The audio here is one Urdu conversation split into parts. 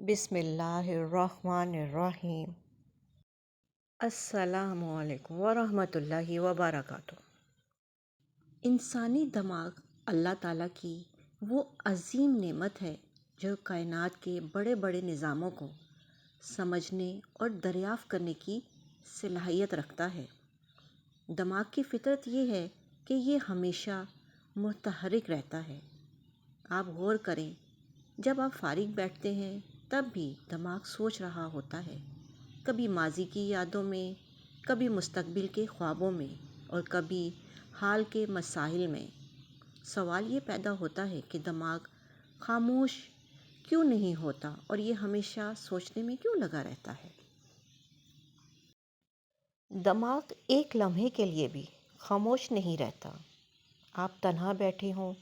بسم اللہ الرحمن الرحیم۔ السلام علیکم ورحمۃ اللہ وبرکاتہ۔ انسانی دماغ اللہ تعالیٰ کی وہ عظیم نعمت ہے جو کائنات کے بڑے بڑے نظاموں کو سمجھنے اور دریافت کرنے کی صلاحیت رکھتا ہے۔ دماغ کی فطرت یہ ہے کہ یہ ہمیشہ متحرک رہتا ہے۔ آپ غور کریں، جب آپ فارغ بیٹھتے ہیں تب بھی دماغ سوچ رہا ہوتا ہے، کبھی ماضی کی یادوں میں، کبھی مستقبل کے خوابوں میں اور کبھی حال کے مسائل میں۔ سوال یہ پیدا ہوتا ہے کہ دماغ خاموش کیوں نہیں ہوتا اور یہ ہمیشہ سوچنے میں کیوں لگا رہتا ہے؟ دماغ ایک لمحے کے لیے بھی خاموش نہیں رہتا۔ آپ تنہا بیٹھے ہوں،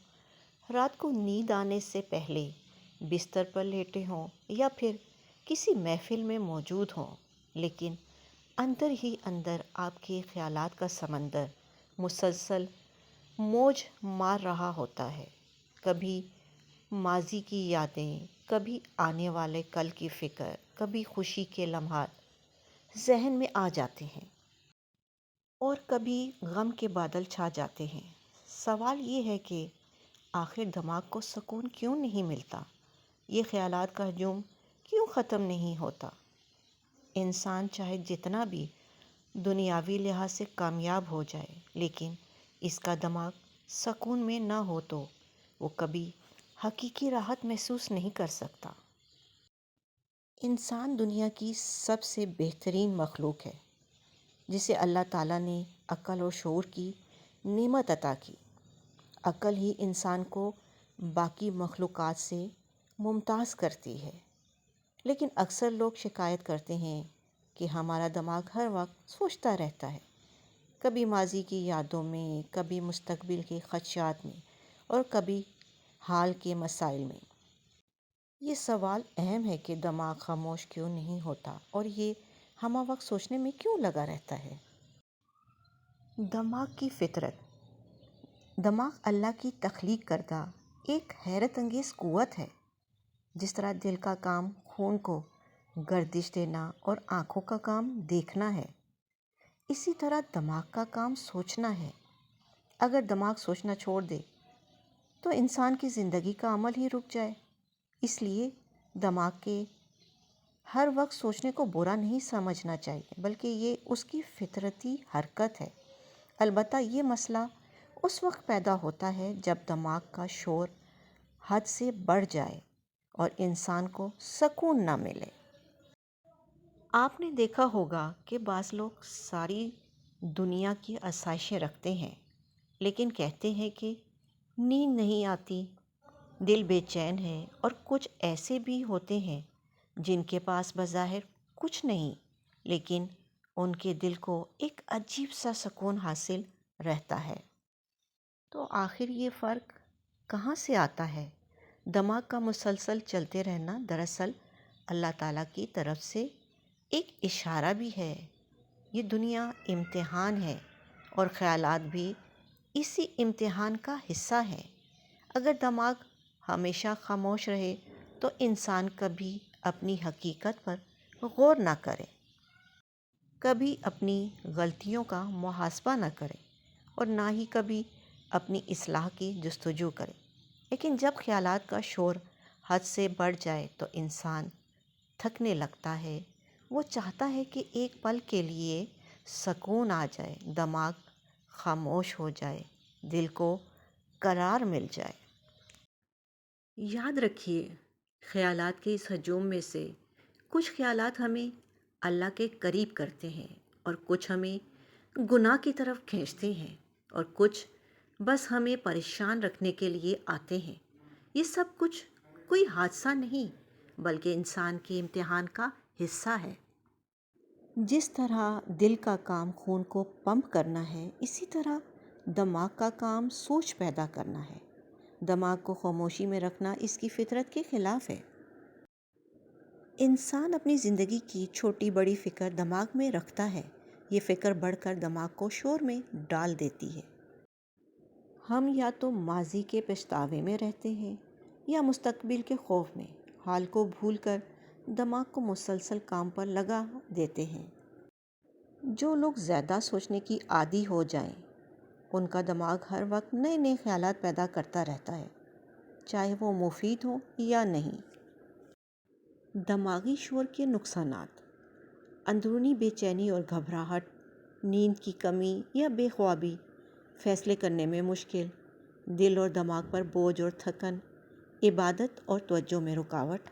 رات کو نیند آنے سے پہلے بستر پر لیٹے ہوں یا پھر کسی محفل میں موجود ہوں، لیکن اندر ہی اندر آپ کے خیالات کا سمندر مسلسل موج مار رہا ہوتا ہے۔ کبھی ماضی کی یادیں، کبھی آنے والے کل کی فکر، کبھی خوشی کے لمحات ذہن میں آ جاتے ہیں اور کبھی غم کے بادل چھا جاتے ہیں۔ سوال یہ ہے کہ آخر دماغ کو سکون کیوں نہیں ملتا؟ یہ خیالات کا ہجوم کیوں ختم نہیں ہوتا؟ انسان چاہے جتنا بھی دنیاوی لحاظ سے کامیاب ہو جائے، لیکن اس کا دماغ سکون میں نہ ہو تو وہ کبھی حقیقی راحت محسوس نہیں کر سکتا۔ انسان دنیا کی سب سے بہترین مخلوق ہے، جسے اللہ تعالیٰ نے عقل اور شعور کی نعمت عطا کی۔ عقل ہی انسان کو باقی مخلوقات سے ممتاز کرتی ہے، لیکن اکثر لوگ شکایت کرتے ہیں کہ ہمارا دماغ ہر وقت سوچتا رہتا ہے، کبھی ماضی کی یادوں میں، کبھی مستقبل کے خدشات میں اور کبھی حال کے مسائل میں۔ یہ سوال اہم ہے کہ دماغ خاموش کیوں نہیں ہوتا اور یہ ہمہ وقت سوچنے میں کیوں لگا رہتا ہے؟ دماغ کی فطرت۔ دماغ اللہ کی تخلیق کردہ ایک حیرت انگیز قوت ہے۔ جس طرح دل کا کام خون کو گردش دینا اور آنکھوں کا کام دیکھنا ہے، اسی طرح دماغ کا کام سوچنا ہے۔ اگر دماغ سوچنا چھوڑ دے تو انسان کی زندگی کا عمل ہی رک جائے۔ اس لیے دماغ کے ہر وقت سوچنے کو برا نہیں سمجھنا چاہیے، بلکہ یہ اس کی فطرتی حرکت ہے۔ البتہ یہ مسئلہ اس وقت پیدا ہوتا ہے جب دماغ کا شور حد سے بڑھ جائے اور انسان کو سکون نہ ملے۔ آپ نے دیکھا ہوگا کہ بعض لوگ ساری دنیا کی آسائشیں رکھتے ہیں، لیکن کہتے ہیں کہ نیند نہیں آتی، دل بے چین ہے، اور کچھ ایسے بھی ہوتے ہیں جن کے پاس بظاہر کچھ نہیں، لیکن ان کے دل کو ایک عجیب سا سکون حاصل رہتا ہے۔ تو آخر یہ فرق کہاں سے آتا ہے؟ دماغ کا مسلسل چلتے رہنا دراصل اللہ تعالیٰ کی طرف سے ایک اشارہ بھی ہے۔ یہ دنیا امتحان ہے اور خیالات بھی اسی امتحان کا حصہ ہیں۔ اگر دماغ ہمیشہ خاموش رہے تو انسان کبھی اپنی حقیقت پر غور نہ کرے، کبھی اپنی غلطیوں کا محاسبہ نہ کرے اور نہ ہی کبھی اپنی اصلاح کی جستجو کرے۔ لیکن جب خیالات کا شور حد سے بڑھ جائے تو انسان تھکنے لگتا ہے۔ وہ چاہتا ہے کہ ایک پل کے لیے سکون آ جائے، دماغ خاموش ہو جائے، دل کو قرار مل جائے۔ یاد رکھیے، خیالات کے اس ہجوم میں سے کچھ خیالات ہمیں اللہ کے قریب کرتے ہیں اور کچھ ہمیں گناہ کی طرف کھینچتے ہیں اور کچھ بس ہمیں پریشان رکھنے کے لیے آتے ہیں۔ یہ سب کچھ کوئی حادثہ نہیں بلکہ انسان کے امتحان کا حصہ ہے۔ جس طرح دل کا کام خون کو پمپ کرنا ہے، اسی طرح دماغ کا کام سوچ پیدا کرنا ہے۔ دماغ کو خاموشی میں رکھنا اس کی فطرت کے خلاف ہے۔ انسان اپنی زندگی کی چھوٹی بڑی فکر دماغ میں رکھتا ہے۔ یہ فکر بڑھ کر دماغ کو شور میں ڈال دیتی ہے۔ ہم یا تو ماضی کے پچھتاوے میں رہتے ہیں یا مستقبل کے خوف میں۔ حال کو بھول کر دماغ کو مسلسل کام پر لگا دیتے ہیں۔ جو لوگ زیادہ سوچنے کی عادی ہو جائیں ان کا دماغ ہر وقت نئے نئے خیالات پیدا کرتا رہتا ہے، چاہے وہ مفید ہوں یا نہیں۔ دماغی شور کے نقصانات: اندرونی بے چینی اور گھبراہٹ، نیند کی کمی یا بے خوابی، فیصلے کرنے میں مشکل، دل اور دماغ پر بوجھ اور تھکن، عبادت اور توجہ میں رکاوٹ۔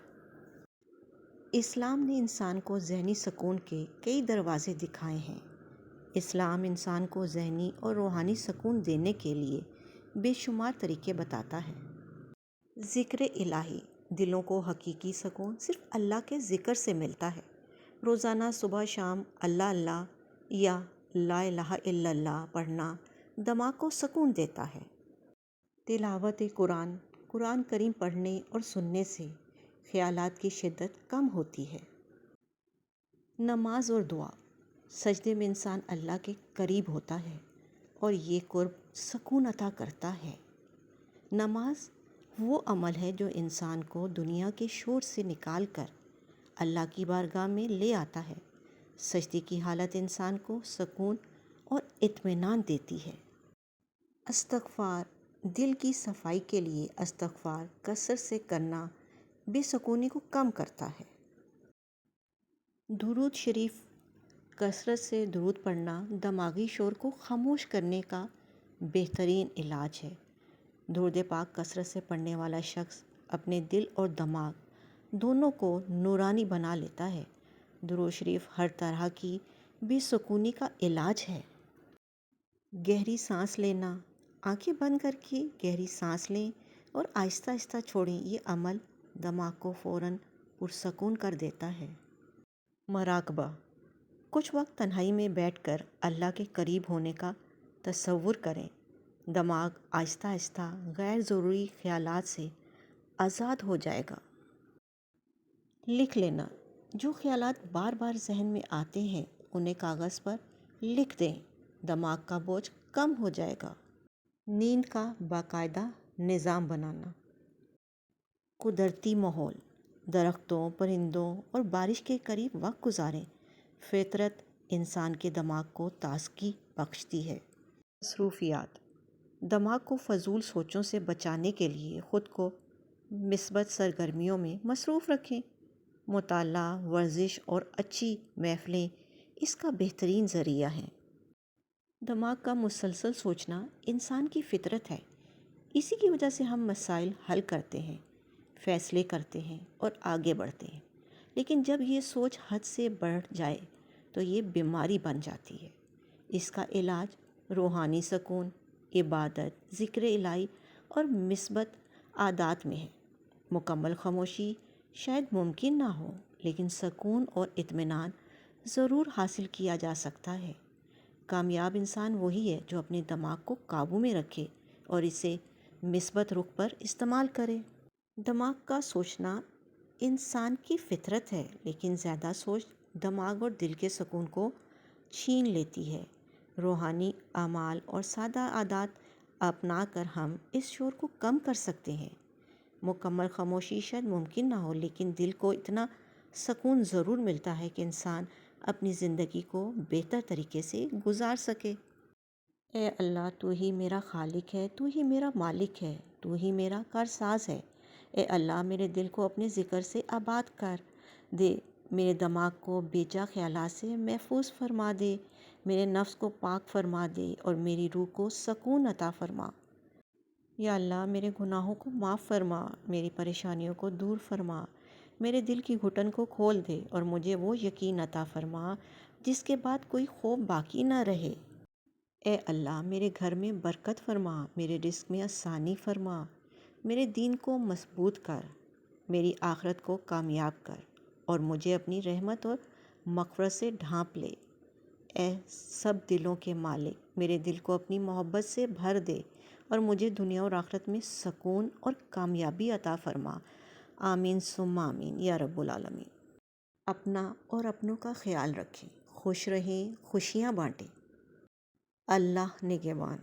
اسلام نے انسان کو ذہنی سکون کے کئی دروازے دکھائے ہیں۔ اسلام انسان کو ذہنی اور روحانی سکون دینے کے لیے بے شمار طریقے بتاتا ہے۔ ذکر الہی: دلوں کو حقیقی سکون صرف اللہ کے ذکر سے ملتا ہے۔ روزانہ صبح شام اللہ اللہ یا لا الہ الا اللہ پڑھنا دماغ کو سکون دیتا ہے۔ تلاوت قرآن: قرآن کریم پڑھنے اور سننے سے خیالات کی شدت کم ہوتی ہے۔ نماز اور دعا: سجدے میں انسان اللہ کے قریب ہوتا ہے اور یہ قرب سکون عطا کرتا ہے۔ نماز وہ عمل ہے جو انسان کو دنیا کے شور سے نکال کر اللہ کی بارگاہ میں لے آتا ہے۔ سجدے کی حالت انسان کو سکون اور اطمینان دیتی ہے۔ استغفار: دل کی صفائی کے لیے استغفار کثرت سے کرنا بے سکونی کو کم کرتا ہے۔ درود شریف: کثرت سے درود پڑھنا دماغی شور کو خاموش کرنے کا بہترین علاج ہے۔ درود پاک کثرت سے پڑھنے والا شخص اپنے دل اور دماغ دونوں کو نورانی بنا لیتا ہے۔ درود شریف ہر طرح کی بے سکونی کا علاج ہے۔ گہری سانس لینا: آنکھیں بند کر کے گہری سانس لیں اور آہستہ آہستہ چھوڑیں۔ یہ عمل دماغ کو فوراً پرسکون کر دیتا ہے۔ مراقبہ: کچھ وقت تنہائی میں بیٹھ کر اللہ کے قریب ہونے کا تصور کریں۔ دماغ آہستہ آہستہ غیر ضروری خیالات سے آزاد ہو جائے گا۔ لکھ لینا: جو خیالات بار بار ذہن میں آتے ہیں انہیں کاغذ پر لکھ دیں، دماغ کا بوجھ کم ہو جائے گا۔ نیند کا باقاعدہ نظام بنانا: قدرتی ماحول، درختوں، پرندوں اور بارش کے قریب وقت گزاریں۔ فطرت انسان کے دماغ کو تازگی بخشتی ہے۔ مصروفیات: دماغ کو فضول سوچوں سے بچانے کے لیے خود کو مثبت سرگرمیوں میں مصروف رکھیں۔ مطالعہ، ورزش اور اچھی محفلیں اس کا بہترین ذریعہ ہیں۔ دماغ کا مسلسل سوچنا انسان کی فطرت ہے۔ اسی کی وجہ سے ہم مسائل حل کرتے ہیں، فیصلے کرتے ہیں اور آگے بڑھتے ہیں۔ لیکن جب یہ سوچ حد سے بڑھ جائے تو یہ بیماری بن جاتی ہے۔ اس کا علاج روحانی سکون، عبادت، ذکر الہی اور مثبت عادات میں ہے۔ مکمل خاموشی شاید ممکن نہ ہو، لیکن سکون اور اطمینان ضرور حاصل کیا جا سکتا ہے۔ کامیاب انسان وہی ہے جو اپنے دماغ کو قابو میں رکھے اور اسے مثبت رخ پر استعمال کرے۔ دماغ کا سوچنا انسان کی فطرت ہے، لیکن زیادہ سوچ دماغ اور دل کے سکون کو چھین لیتی ہے۔ روحانی اعمال اور سادہ عادات اپنا کر ہم اس شور کو کم کر سکتے ہیں۔ مکمل خاموشی شاید ممکن نہ ہو، لیکن دل کو اتنا سکون ضرور ملتا ہے کہ انسان اپنی زندگی کو بہتر طریقے سے گزار سکے۔ اے اللہ، تو ہی میرا خالق ہے، تو ہی میرا مالک ہے، تو ہی میرا کارساز ہے۔ اے اللہ، میرے دل کو اپنے ذکر سے آباد کر دے، میرے دماغ کو بے جا خیالات سے محفوظ فرما دے، میرے نفس کو پاک فرما دے اور میری روح کو سکون عطا فرما۔ یا اللہ، میرے گناہوں کو معاف فرما، میری پریشانیوں کو دور فرما، میرے دل کی گھٹن کو کھول دے اور مجھے وہ یقین عطا فرما جس کے بعد کوئی خوف باقی نہ رہے۔ اے اللہ، میرے گھر میں برکت فرما، میرے رزق میں آسانی فرما، میرے دین کو مضبوط کر، میری آخرت کو کامیاب کر اور مجھے اپنی رحمت اور مغفرت سے ڈھانپ لے۔ اے سب دلوں کے مالک، میرے دل کو اپنی محبت سے بھر دے اور مجھے دنیا اور آخرت میں سکون اور کامیابی عطا فرما۔ آمین ثم آمین یا رب العالمین۔ اپنا اور اپنوں کا خیال رکھیں، خوش رہیں، خوشیاں بانٹیں۔ اللہ نگہبان۔